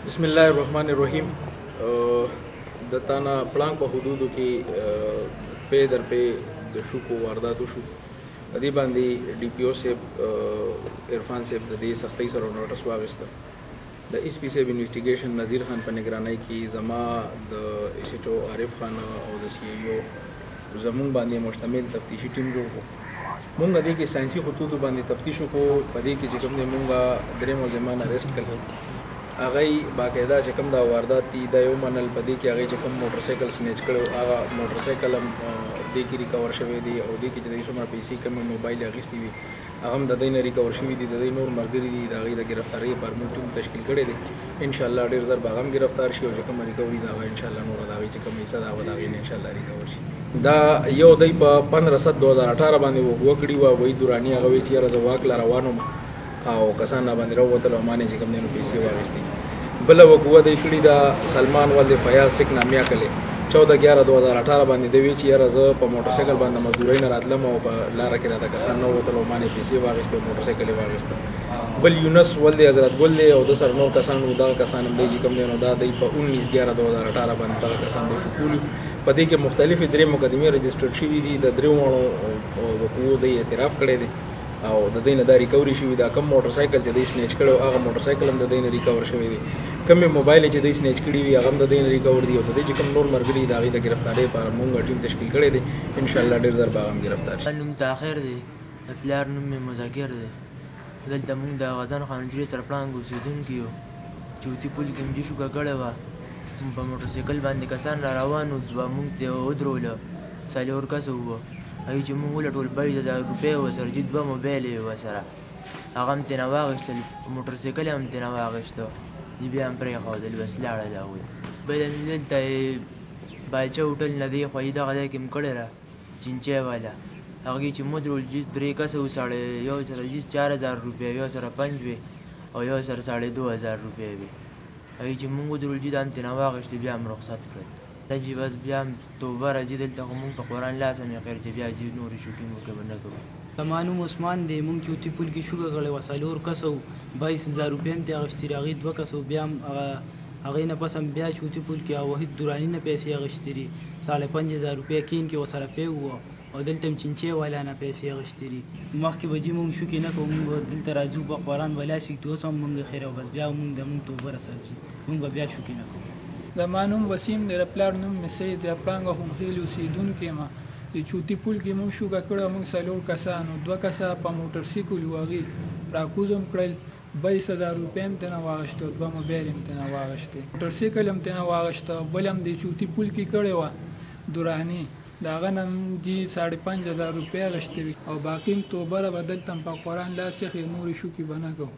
बिस्मिल्लाहिर्रहमानिर्रहीम। दताना प्लांग په حدودو کې په در په د شوکو وارداتو شو ادي باندې ډي پی او صاحب عرفان صاحب د دې سختۍ سره نوټس واغسته د اس پی صاحب انویسټیګیشن نذیر خان په نگرانۍ کې زما د اس ایچ او عارف خان او د سی ای او زمون باندې مشتمل تفتیشي ټیم جوړ کړ. مونږ د دې کې ساينسي خطوط باندې تفتیش وکړو. په دې کې چې کوم دی مونږ درې ملزمان اریسټ کړل. هغه باقاعده چې کوم دا واردات دي د یو منل په دې کې هغه چې کوم موټر سایکل سنیچ کړو هغه موټر سایکل هم دې کې ریکور شوی دی او دې کې چې د څومره پیسې کوم موبایل اغېستې وي هغه هم د دې نه ریکور شوی دي. د دې نور مرګري دي د هغې د ګرفتارۍ لپاره موږ ټیم تشکیل کړی دی. انشاءالله ډېر زر به هغه هم ګرفتار شي او چې کومه ریکوري ده هغه انشاءالله نور د هغې چې کوم حصه ده هغه د هغې نه انشاءالله ریکور شي. دا یو دی په 15/7/2018 باندې وکړي وه وایي دوراني هغه وایي چې یاره زه واک له روان وم او کسان راباندې راووتل او ما نه چې کوم دی نو پیسې واخېستې. بله وقوه دی کړي ده سلمان ولد فیاض سیک نامیه کلی 14/11/2018 باندې دی وی چې یاره زه په موټر سایکل باندې مزدورۍ نه راتلم او په لاره کې راته کسان نه ووتل او ما نه پیسې واخېستې او موټر سایکل یې واخېسته. بل یونس ولد حضرت ګل دی او د سره نور کسان وو. دغه کسان هم دی چې کوم دی نو دا دی په 19/11/2018 باندې دغه کسان دی شکولي. په دې کې مختلفې درې مقدمې رجسټر شوي دي. د درېو وقوعو دی اعتراف کړی دی او د دې نه دا ریکوري شوي ده. کوم موټر سایکل چې دی سنیچ کړی هغه موټر سایکل هم د دې نه ریکور شوی دی. کومې موبایل چې دی سنیچ کړي وي هغه هم د دې نه ریکور دي او د دې چې کوم نور مرګري د هغې د ګرفتارۍ لپاره مونږ ټیم تشکیل کړی دی. انشاءالله ډېر زر به هغه هم ګرفتار شي. نوم طاهر دی، د پلار نوم مې مذاکر دی. دلته مونږ د غزان خانجرې سره پړانګ اوسېدونکي یو. چوتي پل کې مې شوکه کړې وه. په موټر سایکل باندې کسان را روان وو. مونږ ته ودرولو څلور کسه وو. هغوی چې مونږ ولټول 22,000 روپۍ ورسره چې 2 موبایل یې ورسره هغه هم ترېنه واخېستل. موټر سایکل یې هم ترېنه واخېسته. دی بیا هم پرېښودل بس لاړل هغوی. بله دلته باچه هوټل نه دی خوا دغه ځای کې م کړې ده چینچی والا هغې چې مو درول 3 کسه وو. یو سره 4,000 روپۍ یو سره 5 وې او یو سره 2,500 روپۍ وې. هغې چې مونږ ودرول دا هم ترېنه واخېستې بیا هم رخصت کړل. دا چې بس بیا هم توبه راځي دلته خو مونږ په قرآن لاس هم یې خیر چې بیا دې نورې شوکې موکې به نه کوو. زما نوم عثمان دی. مونږ چوتي پل کې شوکه کړې وه 4 کسه وو. 22,000 روپۍ هم ترې اخېستې دي. هغې 2 کسه وو. بیا هم هغې نه پس هم بیا چوتي پل کې وحید دراني نه پیسې اخېستې دي. 5,500 روپۍ کین کې ورسره پی ووه او دلته هم چینچی والا نه پیسې اخېستې دي. مخکې به ځي مونږ شوکې نه کوو. مونږ به دلته راځو په قرآن به لاس کښږدو اوس هم مونږ خیر او بس بیا مونږ د مونږ توبه رسېږي. مونږ به بیا شوکې نه کوو. زما نوم وسیم دی. د پلار نوم مې سید دی. پړانګ خونخېل اوسېدونکی یم. د چوتي پل کې مونږ شوکه کړې مونږ 4 کسانو. 2 کسه په موټر سایکل وو. هغې راکوز هم کړل. 22,000 روپۍ هم ترېنه واخېستې او 2 موبایل هم ترېنه واخېستې. موټر سایکل هم ترېنه واخېسته. بل هم د چوتي پل کې کړې وه دراني د هغه نه هم جي 5,500 روپۍ اخېستې وي او باقي هم توبه را به دلته هم په قرآن لاس یخې نورې شوکې به نه کوو.